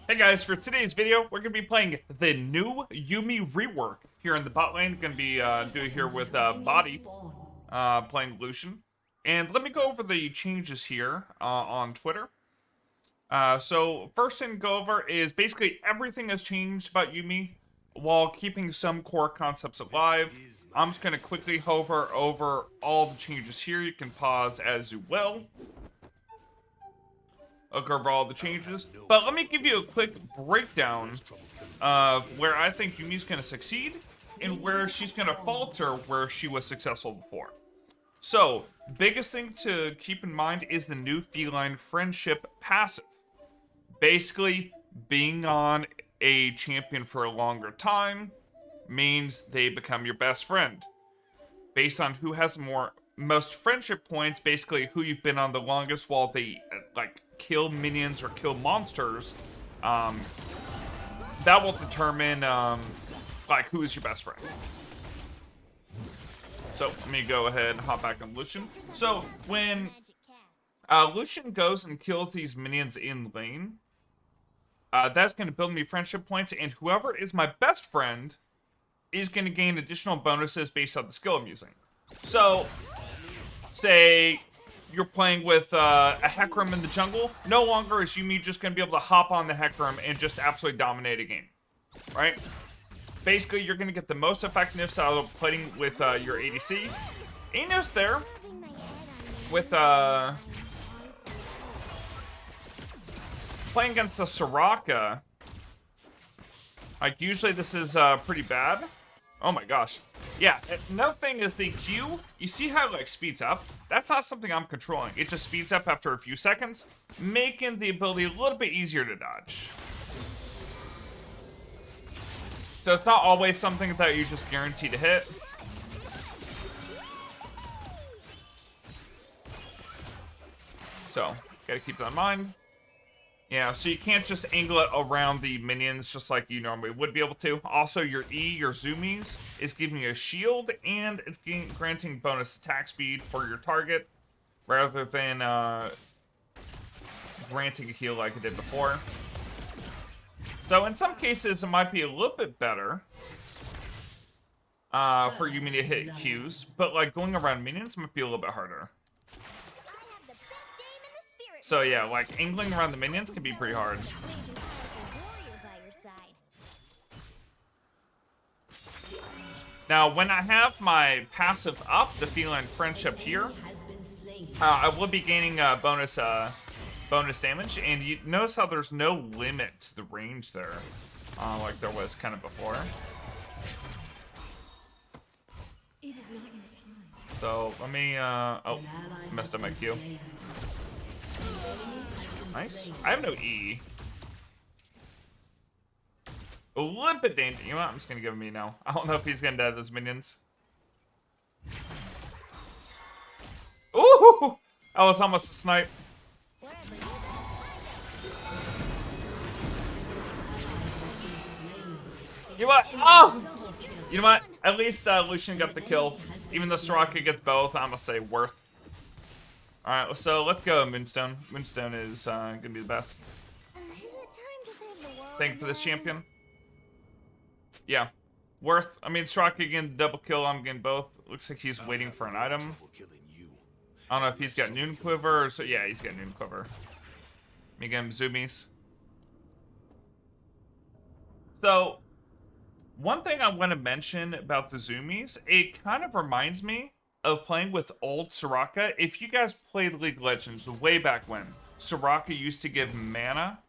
Hey guys, for today's video, we're going to be playing the new Yuumi Rework here in the bot lane. Going to be doing here with Body, playing Lucian. And let me go over the changes here on Twitter. So first thing to go over is basically everything has changed about Yuumi while keeping some core concepts alive. I'm just going to quickly hover over all the changes here. You can pause as you will. Look over all the changes. But let me give you a quick breakdown of where I think Yuumi's going to succeed and where she's going to falter where she was successful before. So, biggest thing to keep in mind is the new feline friendship passive. Basically, being on a champion for a longer time means they become your best friend. Based on who has most friendship points, basically who you've been on the longest while they kill minions or kill monsters, that will determine who is your best friend. So let me go ahead and hop back on Lucian. So when Lucian goes and kills these minions in lane, that's going to build me friendship points, and whoever is my best friend is going to gain additional bonuses based on the skill I'm using. So say you're playing with a Hecarim in the jungle, no longer is Yuumi just going to be able to hop on the Hecarim and just absolutely dominate a game, right? Basically, you're going to get the most effectiveness out of playing with your ADC. Anos there with playing against a Soraka. Like, usually this is pretty bad. Oh my gosh. Yeah, another thing is the Q, you see how it speeds up? That's not something I'm controlling. It just speeds up after a few seconds, making the ability a little bit easier to dodge. So it's not always something that you just guarantee to hit. So, gotta keep that in mind. Yeah, so you can't just angle it around the minions just like you normally would be able to. Also, your E, your zoomies, is giving you a shield, and it's granting bonus attack speed for your target, rather than granting a heal like it did before. So in some cases, it might be a little bit better for Yuumi to hit Qs, but going around minions might be a little bit harder. So yeah, angling around the minions can be pretty hard. Now, when I have my passive up, the feline friendship here, I will be gaining bonus damage, and you notice how there's no limit to the range there, like there was kind of before. So let me oh, messed up my Q. Nice. I have no E. A little bit dangerous. You know what? I'm just gonna give him E now. I don't know if he's gonna die to those minions. Ooh! That was almost a snipe. You know what? Oh! You know what? At least Lucian got the kill. Even though Soraka gets both, I'm gonna say worth. Alright, so let's go, Moonstone. Moonstone is gonna be the best thing for this champion. Yeah. Worth. I mean, Soraka getting the double kill, I'm getting both. Looks like he's waiting for an item. I don't know if he's got Noon Quiver or so. Yeah, he's got Noon Quiver. Let me get him zoomies. So, one thing I want to mention about the zoomies, it kind of reminds me of playing with old Soraka. If you guys played League of Legends way back when, Soraka used to give mana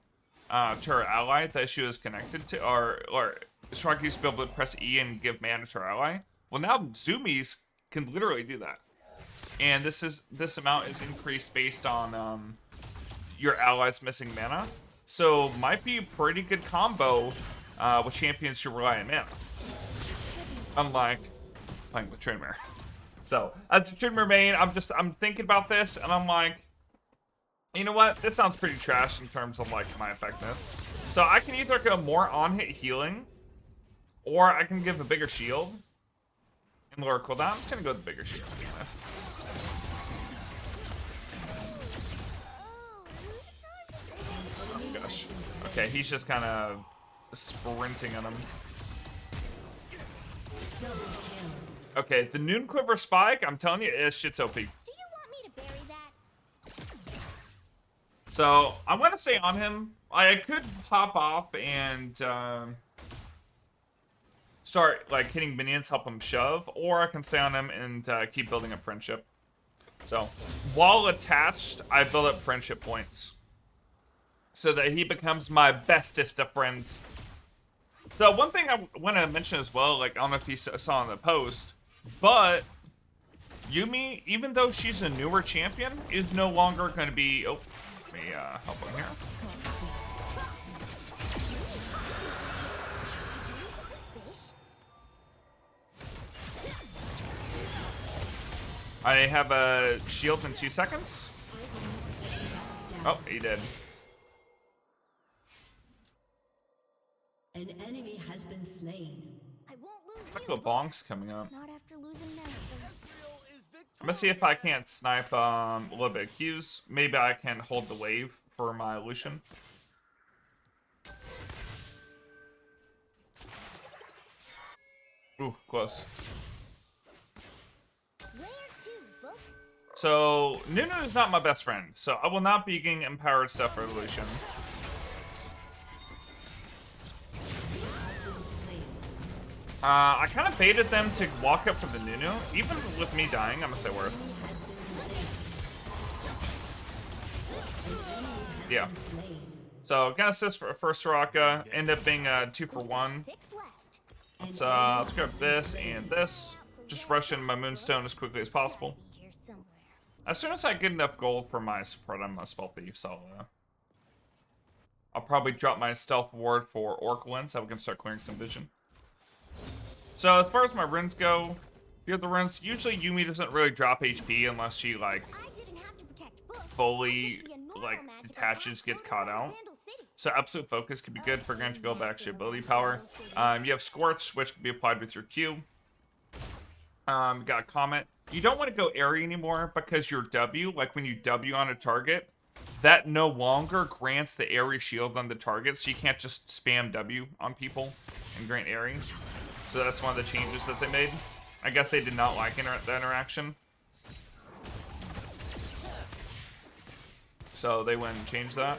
to her ally that she was connected to, or Soraka used to be able to press E and give mana to her ally. Well, now zoomies can literally do that, and this amount is increased based on your allies missing mana. So might be a pretty good combo with champions who rely on mana, unlike playing with Trinmer. So, as a Trinmer main, I'm thinking about this, and I'm like, you know what? This sounds pretty trash in terms of, my effectiveness. So, I can either go more on-hit healing, or I can give a bigger shield and lower cooldown. I'm just gonna go with the bigger shield, to be honest. Oh, gosh. Okay, he's just kind of sprinting on him. Okay, the Noon Quiver Spike, I'm telling you, this shit's OP. Do you want me to bury that? So, I'm going to stay on him. I could pop off and start, like, hitting minions, help him shove, or I can stay on him and keep building up friendship. So, while attached, I build up friendship points so that he becomes my bestest of friends. So, one thing I want to mention as well, like, I don't know if you saw in the post, but Yuumi, even though she's a newer champion, is no longer going to be... Oh, let me help him here. I have a shield in 2 seconds. Oh, he did. An enemy has been slain. I won't lose Look you, at Bonk's coming up. not after losing Master. I'm gonna see if I can't snipe a little bit of Q's. Maybe I can hold the wave for my Lucian. Ooh, close. Where to, book? So, Nunu is not my best friend, so I will not be getting empowered stuff for Lucian. I kind of baited them to walk up for the Nunu. Even with me dying, I'm gonna say worth. Yeah. So, got assist for Soraka. End up being a 2 for 1. 6 left. Let's grab this and this. Just rush in my Moonstone as quickly as possible. Here somewhere. As soon as I get enough gold for my support, I'm a Spell Thief, so I'll probably drop my Stealth Ward for Oracle Lens so we can start clearing some vision. So as far as my runes go, here are the runes. Usually Yuumi doesn't really drop HP unless she like I didn't have to protect Book. fully Just be a normal like magical detaches, gets ally caught from out. Vandal City. So Absolute Focus can be good for granting go back to ability power. You have Scorch, which can be applied with your Q. Got Comet. You don't want to go airy anymore because your W, like when you W on a target, that no longer grants the airy shield on the target, so you can't just spam W on people and grant airy. So that's one of the changes that they made. I guess they did not like the interaction. So they went and changed that.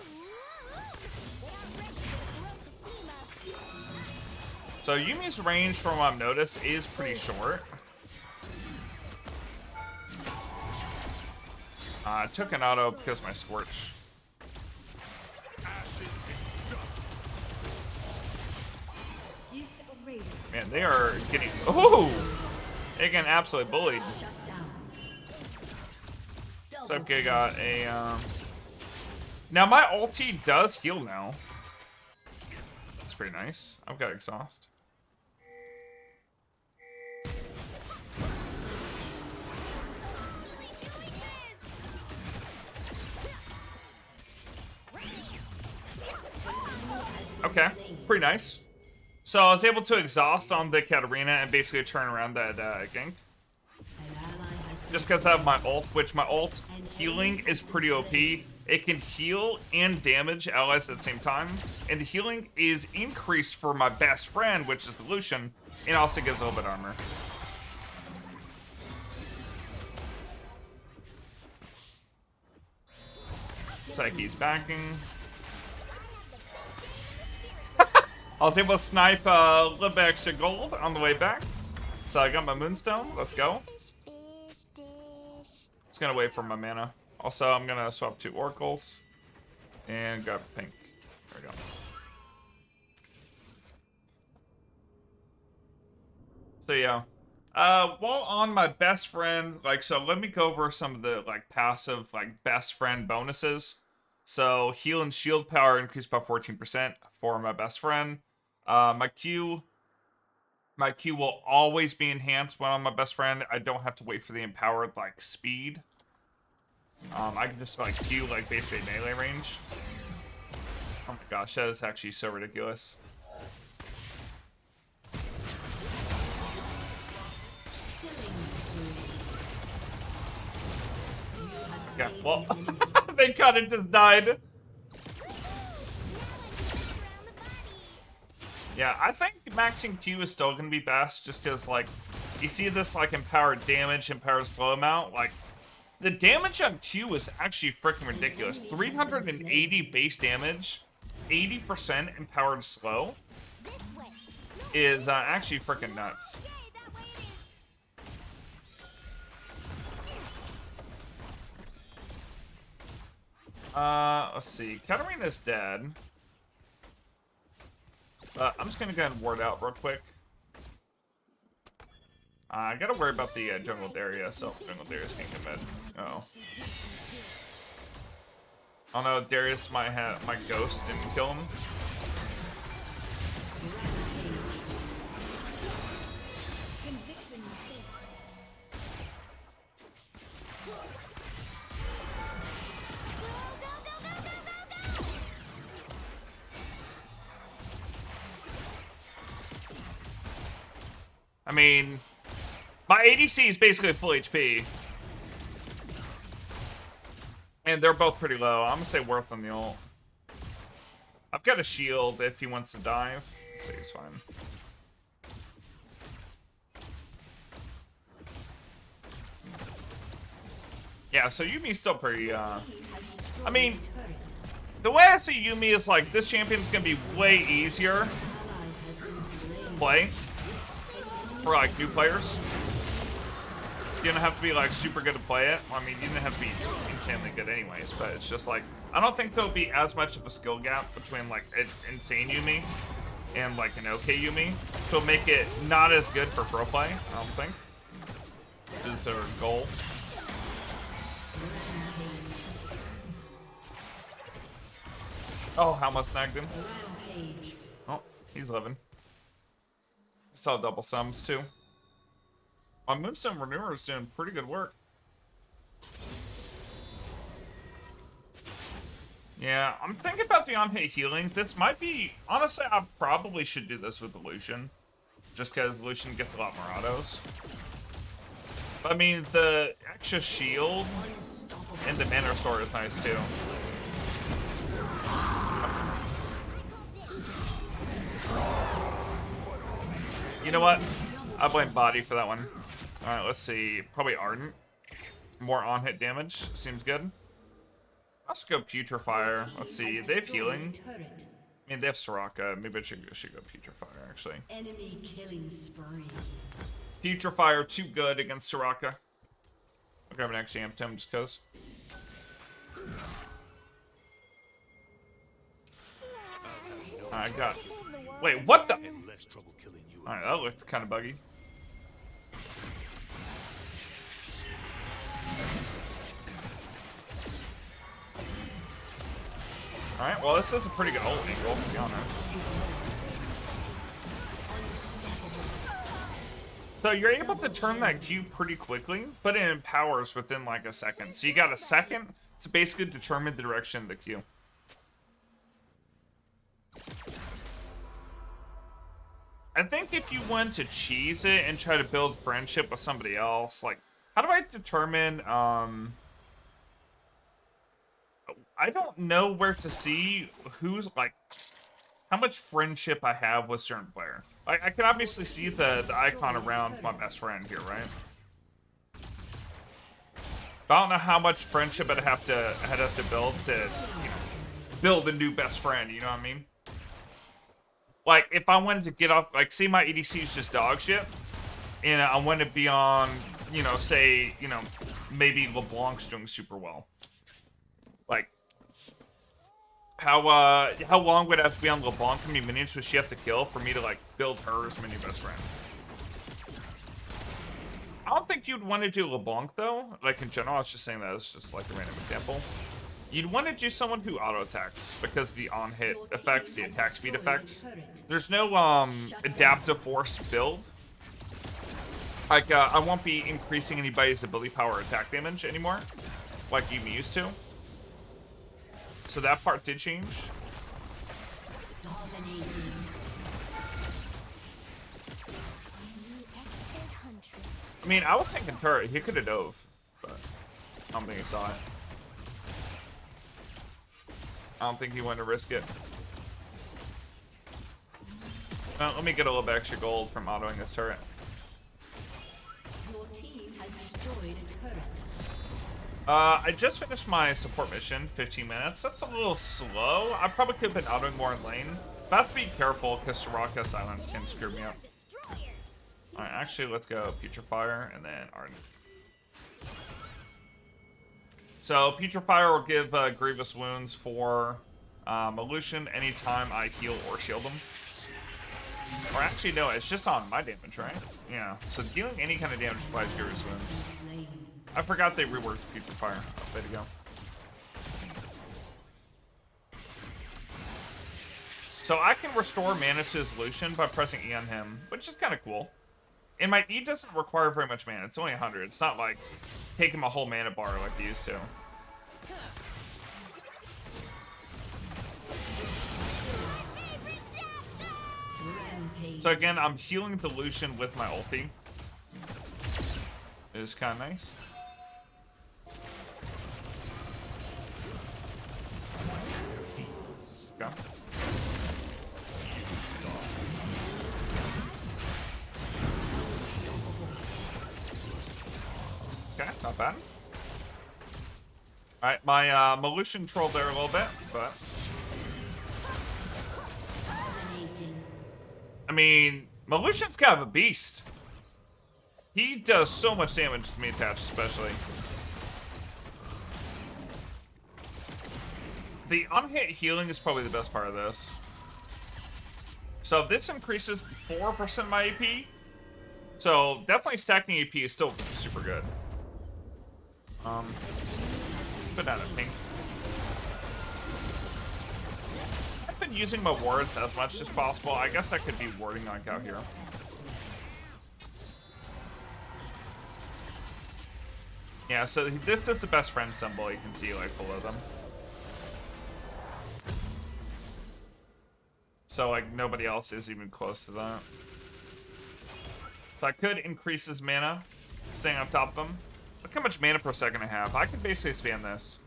So Yumi's range, from what I've noticed, is pretty short. I took an auto because of my Scorch. Man, they are getting... Ooh! They getting absolutely bullied. So okay, got a... Now my ulti does heal now. That's pretty nice. I've got Exhaust. Okay, pretty nice. So I was able to exhaust on the Katarina and basically turn around that gank. Just because I have my ult, which my ult healing is pretty OP. It can heal and damage allies at the same time. And the healing is increased for my best friend, which is the Lucian, and also gives a little bit of armor. Psyche's backing. I was able to snipe a little bit extra gold on the way back. So I got my Moonstone. Let's go. Just gonna wait for my mana. Also, I'm gonna swap 2 Oracles. And grab the pink. There we go. So yeah. While on my best friend, like, so let me go over some of the, like, passive, like, best friend bonuses. So, heal and shield power increased by 14% for my best friend. My Q will always be enhanced when I'm my best friend. I don't have to wait for the empowered, like, speed. I can just, like, Q, like, basically melee range. Oh my gosh, that is actually so ridiculous. Yeah, well, they kind of just died. Yeah, I think maxing Q is still gonna be best, just because like you see this like empowered damage, empowered slow amount, like the damage on Q is actually freaking ridiculous. 380 base damage, 80% empowered slow This way. is actually freaking nuts. Yay, that way it is. Let's see. Katarina's dead. I'm just gonna go ahead and ward out real quick. I gotta worry about the jungle Darius, so jungle Darius can't get mid. Oh. Oh no, Darius might have my ghost and kill him. I mean, my ADC is basically full HP. And they're both pretty low. I'm gonna say Worth on the ult. I've got a shield if he wants to dive. Let's see, he's fine. Yeah, so Yuumi's still pretty, I mean, the way I see Yuumi is like, this champion's gonna be way easier to play for like new players. You don't have to be like super good to play it. Well, I mean, you didn't have to be insanely good anyways, but it's just like, I don't think there'll be as much of a skill gap between like an insane Yuumi and like an okay Yuumi. So it'll make it not as good for pro play, I don't think. Is their goal. Oh, how much snagged him? Oh, he's living. Saw double sums too. My Moonstone Renewer is doing pretty good work. Yeah, I'm thinking about the on-hit healing. This might be... Honestly, I probably should do this with the Lucian. Just because Lucian gets a lot more autos. But, I mean, the extra shield and the mana restore is nice too. You know what? I blame body for that one. Alright, let's see. Probably Ardent. More on-hit damage. Seems good. Let's go Putrefier. Let's see. They have healing. I mean, they have Soraka. Maybe I should go Putrefier, actually. Enemy killing spree. Putrefier, too good against Soraka. I'll grab an extra amp him just because. I got... Wait, what the... Alright, that looked kind of buggy. Alright, well this is a pretty good ult angle, to be honest. So you're able to turn that Q pretty quickly, but it empowers within like a second. So you got a second to basically determine the direction of the Q. I think if you want to cheese it and try to build friendship with somebody else, like, how do I determine, I don't know where to see who's, like, how much friendship I have with a certain player. Like, I can obviously see the icon around my best friend here, right? But I don't know how much friendship I'd have to build to, you know, build a new best friend, you know what I mean? Like, if I wanted to get off, like, say my EDC is just dog shit, and I want to be on, you know, say, you know, maybe LeBlanc's doing super well. Like, how long would I have to be on LeBlanc? How many minions would she have to kill for me to, like, build her as my new best friend? I don't think you'd want to do LeBlanc, though. Like, in general, I was just saying that as just, like, a random example. You'd want to do someone who auto-attacks, because the on-hit effects, the attack speed effects. There's no, adaptive force build. Like, I won't be increasing anybody's ability power or attack damage anymore, like Yuumi used to. So that part did change. I mean, I was thinking turret. He could have dove, but I don't think he saw it. I don't think he wanted to risk it. Well, let me get a little bit extra gold from autoing this turret. Your team has destroyed a turret. I just finished my support mission, 15 minutes. That's a little slow. I probably could have been autoing more in lane. But I have to be careful because Soraka silence can screw me up. Alright, actually, let's go Putrefier and then Arden. So, Putrefier will give Grievous Wounds for Elution anytime I heal or shield them. Or actually, no, it's just on my damage, right? Yeah, so dealing any kind of damage applies Grievous Wounds. I forgot they reworked Putrefier. Way to go. So I can restore mana to his Lucian by pressing E on him, which is kind of cool. And my E doesn't require very much mana. It's only 100. It's not like taking a whole mana bar like they used to. So again, I'm healing the Lucian with my ulti. It is kind of nice. Go. Okay, not bad. Alright, my Malucian trolled there a little bit, but... I mean, Malucian's kind of a beast. He does so much damage to me attached, especially. The unhit healing is probably the best part of this. So if this increases 4% my AP, so definitely stacking AP is still super good. Put that in pink. I've been using my wards as much as possible. I guess I could be warding on out here. Yeah, so this is the best friend symbol you can see like below them. So like nobody else is even close to that. So I could increase his mana, staying on top of him. Look how much mana per second I have. I could basically spam this.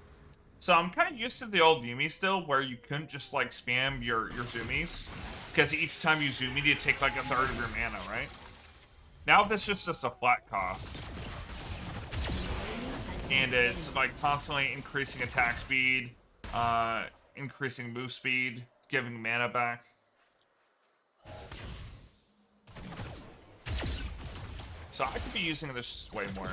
So I'm kind of used to the old Yuumi still, where you couldn't just like spam your zoomies, because each time you zoomed, you take like a third of your mana, right? Now this is just a flat cost. And it's like constantly increasing attack speed, increasing move speed, giving mana back. So I could be using this just way more.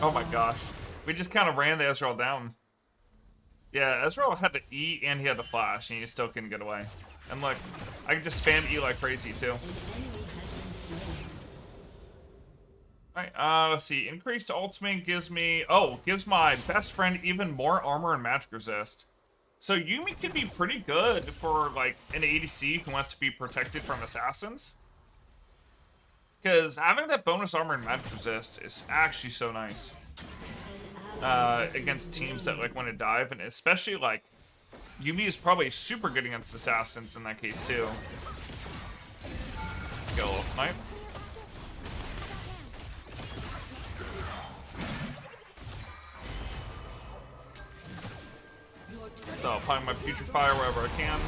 Oh my gosh. We just kind of ran the Ezreal down. Yeah, Ezreal had to E and he had to flash, and he still couldn't get away. And look, I can just spam E like crazy too. Alright, let's see. Increased ultimate gives me... Oh, gives my best friend even more armor and magic resist. So Yuumi can be pretty good for like an ADC who wants to be protected from assassins. Because having that bonus armor and magic resist is actually so nice. Against teams that like want to dive, and especially like Yuumi is probably super good against assassins in that case too. Let's get a little snipe. So applying my Putrefier wherever I can.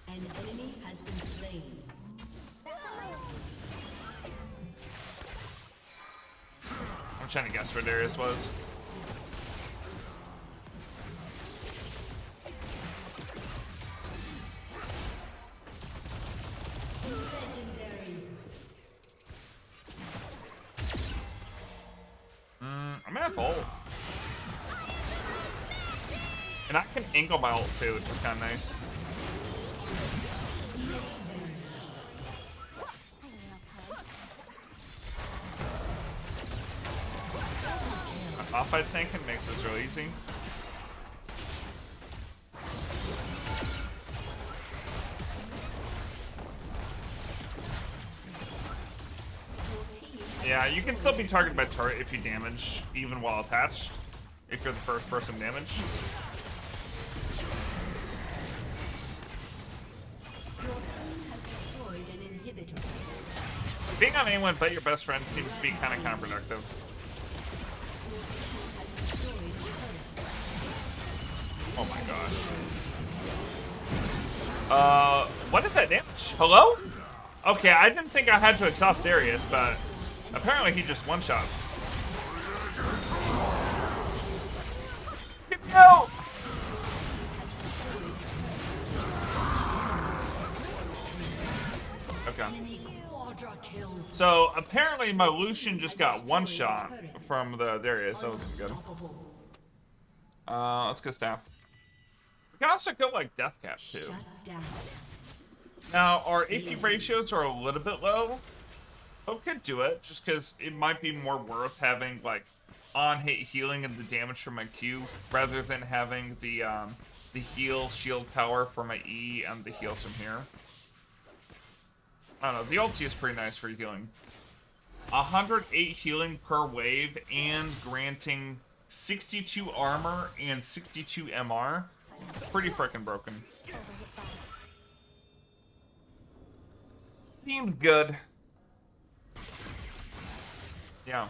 An enemy has been slain. I'm trying to guess where Darius was. Legendary. I'm gonna have ult. And I can angle my ult too, which is kind of nice. Off-fight tanking makes this real easy. Yeah, you can still be targeted by turret if you damage, even while attached, if you're the first person damaged. Being on anyone but your best friend seems to be kind of counterproductive. Oh my gosh. What is that damage? Hello? Okay, I didn't think I had to exhaust Darius, but apparently he just one-shots. No! Okay. So apparently my Lucian just got one shot from the Darius. That wasn't good. Let's go staff. We can also go like Death Cap too. Now our AP ratios are a little bit low, but we could do it just because it might be more worth having like on-hit healing and the damage from my Q rather than having the heal shield power for my E and the heals from here. I don't know, the ulti is pretty nice for healing. 108 healing per wave and granting 62 armor and 62 MR. Pretty freaking broken. Seems good. Yeah.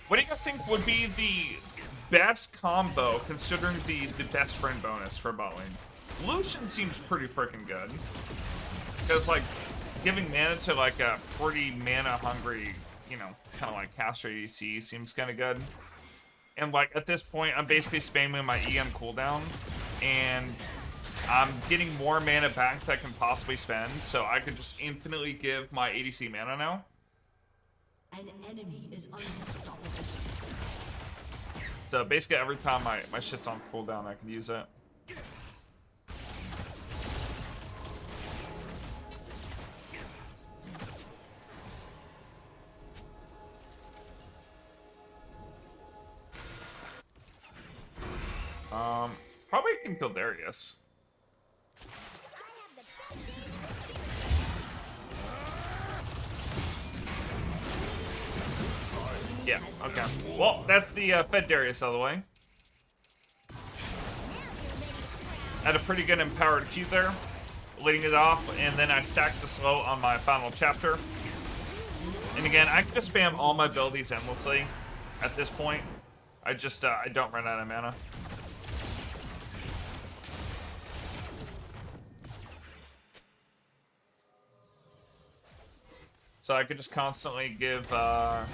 What do you guys think would be the best combo considering the best friend bonus for bot lane? Lucian seems pretty freaking good. Because, like, giving mana to, like, a pretty mana-hungry, you know, kind of like caster ADC seems kind of good. And, like, at this point, I'm basically spamming my EM cooldown, and I'm getting more mana back that I can possibly spend, so I could just infinitely give my ADC mana now. An enemy is unstoppable. So basically every time my shit's on cooldown, I can use it. Probably can kill Darius. Yeah, okay. Well, that's the Fed Darius out of the way. Had a pretty good empowered Q there, leading it off, and then I stacked the slow on my final chapter. And again, I can just spam all my abilities endlessly at this point. I just, I don't run out of mana. So I could just constantly give, oh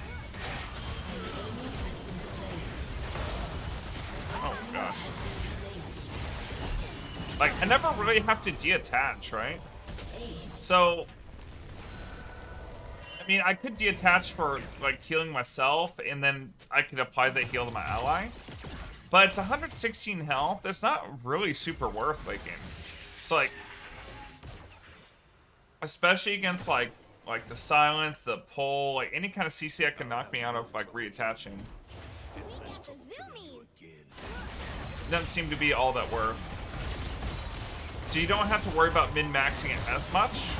gosh. Like, I never really have to detach, right? So, I mean, I could detach for, like, healing myself, and then I could apply the heal to my ally. But it's 116 health. It's not really super worth late game. So, like, especially against, like the silence, the pull, like, any kind of CC that can knock me out of, like, reattaching. Doesn't seem to be all that worth. So you don't have to worry about min-maxing it as much.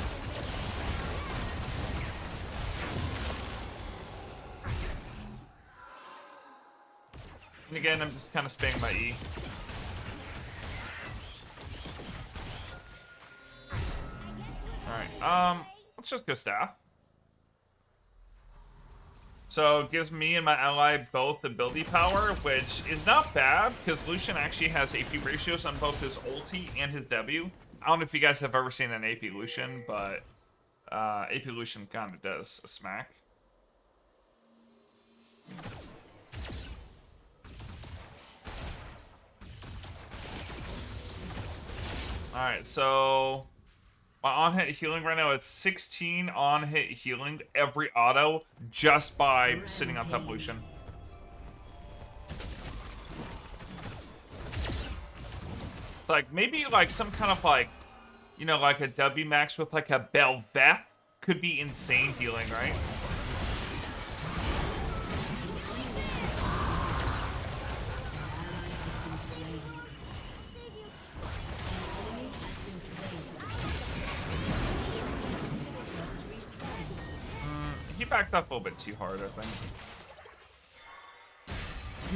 And again, I'm just kind of spamming my E. Alright, let's just go staff. So it gives me and my ally both ability power, which is not bad, because Lucian actually has AP ratios on both his ulti and his W. I don't know if you guys have ever seen an AP Lucian, but AP Lucian kind of does a smack. Alright, so my on-hit healing right now, it's 16 on-hit healing every auto just by sitting on top of Lucian. It's like, maybe like some kind of like, you know, like a W max with like a Bel'Veth could be insane healing, right? He backed up a little bit too hard, I think.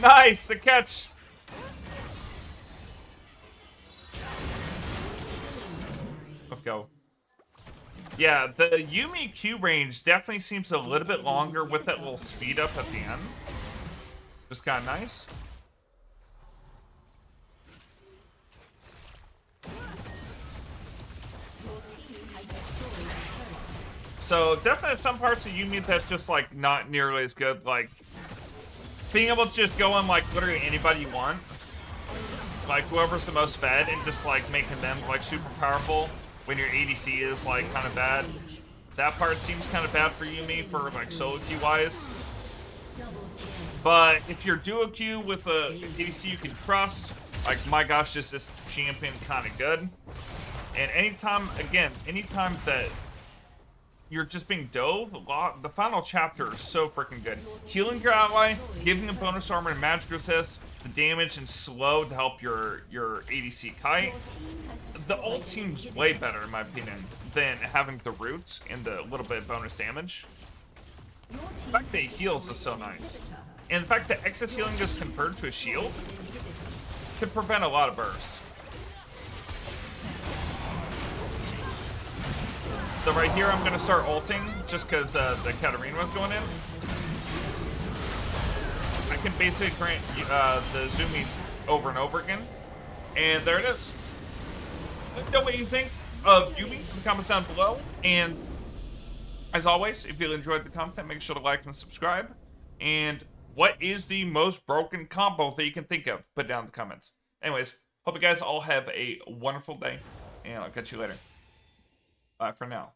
Nice! The catch! Let's go. Yeah, the Yuumi Q range definitely seems a little bit longer with that little speed up at the end. Just kind of nice. So definitely some parts of Yuumi that's just like not nearly as good. Like being able to just go on like literally anybody you want, like whoever's the most fed, and just like making them like super powerful when your ADC is like kind of bad. That part seems kind of bad for Yuumi for like solo queue wise. But if you're duo queue with a ADC you can trust, like my gosh, is this champion kind of good? And anytime that you're just being dove, the final chapter is so freaking good. Healing your ally, giving them bonus armor and magic resist, the damage and slow to help your ADC kite. The ult seems way better in my opinion than having the roots and the little bit of bonus damage. The fact that it heals is so nice. And the fact that excess healing is converted to a shield could prevent a lot of burst. So right here, I'm going to start ulting just because the Katarina was going in. I can basically grant the zoomies over and over again. And there it is. Let me know what you think of Yuumi in the comments down below. And as always, if you enjoyed the content, make sure to like and subscribe. And what is the most broken combo that you can think of? Put down in the comments. Anyways, hope you guys all have a wonderful day. And I'll catch you later. Bye for now.